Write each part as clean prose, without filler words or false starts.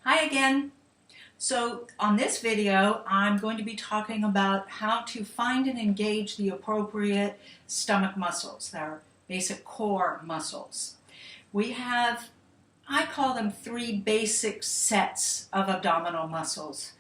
Hi again. So on this video, I'm going to be talking about how to find and engage the appropriate stomach muscles, our basic core muscles. We have, I call them three basic sets of abdominal muscles.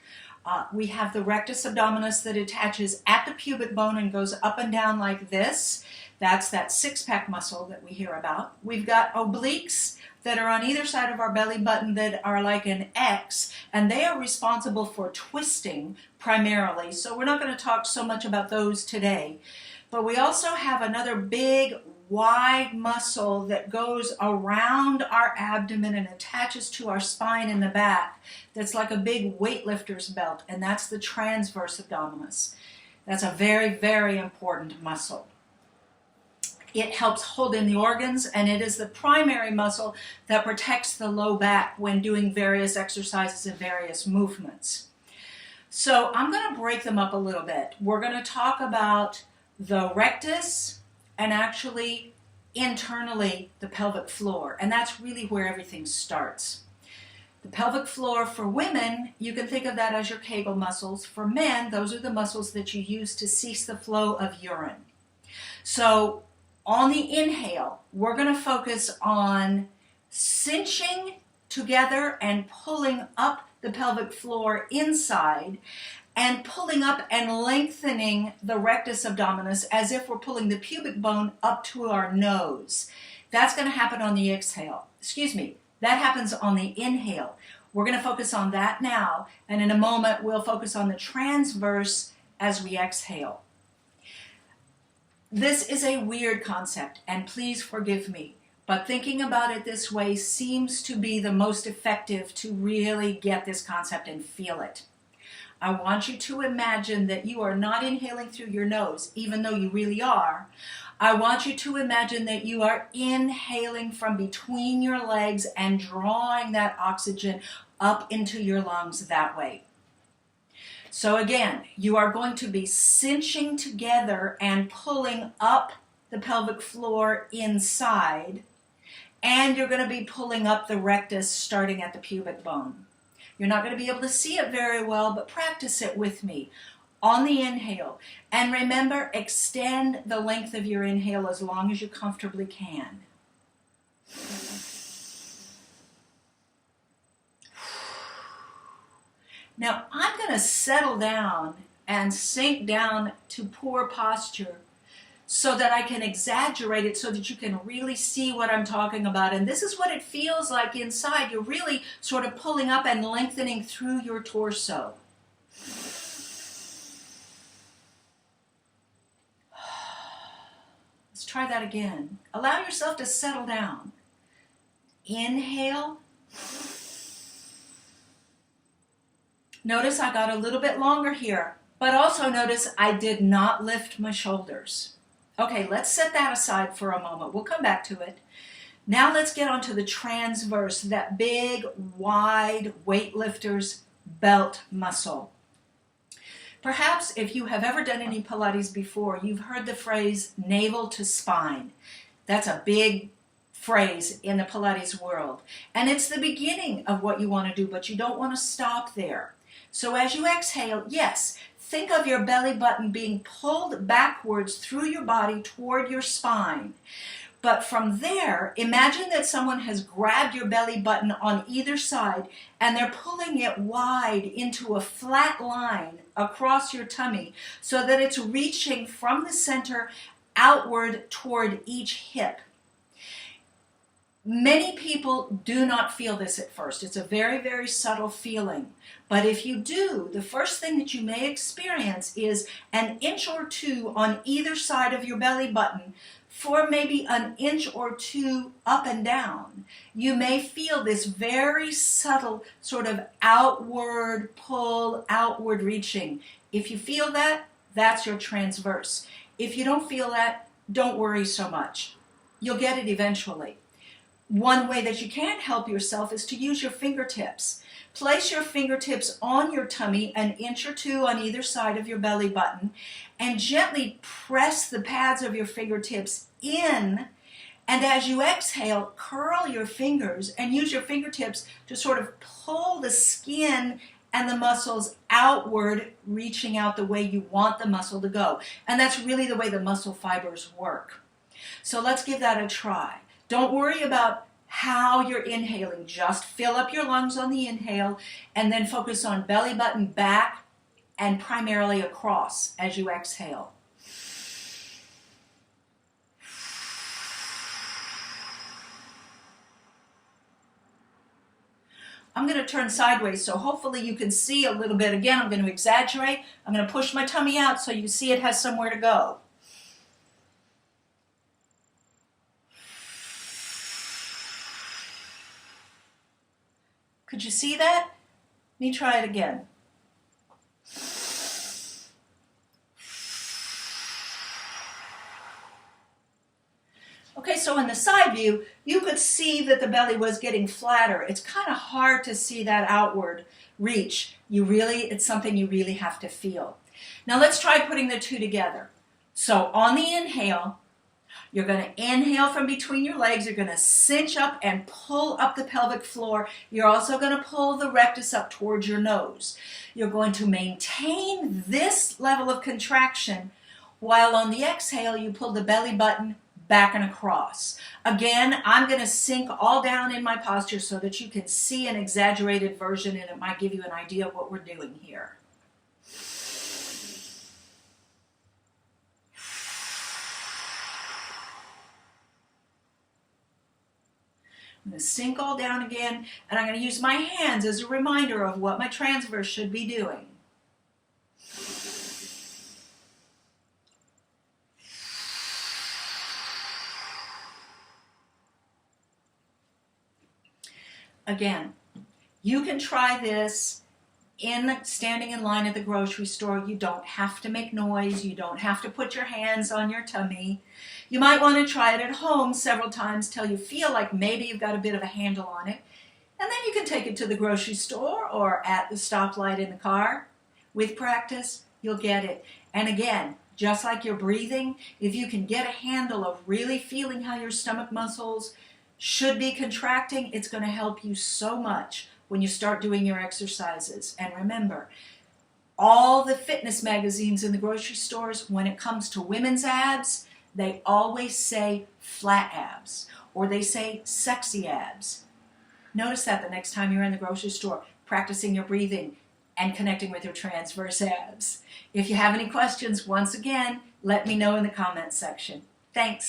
We have the rectus abdominis that attaches at the pubic bone and goes up and down like this. That's that six-pack muscle that we hear about. We've got obliques that are on either side of our belly button that are like an X, and they are responsible for twisting primarily. So we're not going to talk so much about those today. But we also have another big, wide muscle that goes around our abdomen and attaches to our spine in the back. That's like a big weightlifter's belt, and that's the transverse abdominis. That's a very, very important muscle. It helps hold in the organs, and it is the primary muscle that protects the low back when doing various exercises and various movements. So I'm going to break them up a little bit. We're going to talk about the rectus and actually internally the pelvic floor, and that's really where everything starts. The pelvic floor for women, you can think of that as your Kegel muscles. For men, those are the muscles that you use to cease the flow of urine. So on the inhale, we're going to focus on cinching together and pulling up the pelvic floor inside and pulling up and lengthening the rectus abdominis as if we're pulling the pubic bone up to our nose. That's going to happen on the exhale. That happens on the inhale. We're going to focus on that now, and in a moment we'll focus on the transverse as we exhale. This is a weird concept, and please forgive me, but thinking about it this way seems to be the most effective to really get this concept and feel it. I want you to imagine that you are not inhaling through your nose, even though you really are. I want you to imagine that you are inhaling from between your legs and drawing that oxygen up into your lungs that way. So again, you are going to be cinching together and pulling up the pelvic floor inside, and you're going to be pulling up the rectus starting at the pubic bone. You're not going to be able to see it very well, but practice it with me on the inhale. And remember, extend the length of your inhale as long as you comfortably can. Now, I'm going to settle down and sink down to poor posture so that I can exaggerate it so that you can really see what I'm talking about. And this is what it feels like inside. You're really sort of pulling up and lengthening through your torso. Let's try that again. Allow yourself to settle down. Inhale. Notice I got a little bit longer here, but also notice I did not lift my shoulders. Okay, let's set that aside for a moment. We'll come back to it. Now let's get onto the transverse, that big, wide weightlifter's belt muscle. Perhaps if you have ever done any Pilates before, you've heard the phrase navel to spine. That's a big phrase in the Pilates world. And it's the beginning of what you want to do, but you don't want to stop there. So as you exhale, yes, think of your belly button being pulled backwards through your body toward your spine. But from there, imagine that someone has grabbed your belly button on either side and they're pulling it wide into a flat line across your tummy so that it's reaching from the center outward toward each hip. Many people do not feel this at first. It's a very, very subtle feeling. But if you do, the first thing that you may experience is an inch or two on either side of your belly button for maybe an inch or two up and down. You may feel this very subtle sort of outward pull, outward reaching. If you feel that, that's your transverse. If you don't feel that, don't worry so much. You'll get it eventually. One way that you can help yourself is to use your fingertips. Place your fingertips on your tummy an inch or two on either side of your belly button and gently press the pads of your fingertips in And as you exhale, curl your fingers and use your fingertips to sort of pull the skin and the muscles outward, reaching out the way you want the muscle to go. And that's really the way the muscle fibers work. So let's give that a try. Don't worry about how you're inhaling. Just fill up your lungs on the inhale and then focus on belly button back and primarily across as you exhale. I'm going to turn sideways, so hopefully you can see a little bit. Again, I'm going to exaggerate. I'm going to push my tummy out so you see it has somewhere to go. Could you see that? Let me try it again. Okay, so in the side view, you could see that the belly was getting flatter. It's kind of hard to see that outward reach. It's something you really have to feel. Now let's try putting the two together. So on the inhale, you're going to inhale from between your legs. You're going to cinch up and pull up the pelvic floor. You're also going to pull the rectus up towards your nose. You're going to maintain this level of contraction while on the exhale, you pull the belly button back and across. Again, I'm going to sink all down in my posture so that you can see an exaggerated version, and it might give you an idea of what we're doing here. I'm going to sink all down again, and I'm going to use my hands as a reminder of what my transverse should be doing. Again, you can try this standing in line at the grocery store. You don't have to make noise. You don't have to put your hands on your tummy. You might want to try it at home several times till you feel like maybe you've got a bit of a handle on it. And then you can take it to the grocery store or at the stoplight in the car. With practice, you'll get it. And again, just like your breathing, if you can get a handle of really feeling how your stomach muscles should be contracting, it's going to help you so much when you start doing your exercises. And remember, all the fitness magazines in the grocery stores, when it comes to women's abs, they always say flat abs or they say sexy abs. Notice that the next time you're in the grocery store, practicing your breathing and connecting with your transverse abs. If you have any questions, once again, let me know in the comments section. Thanks.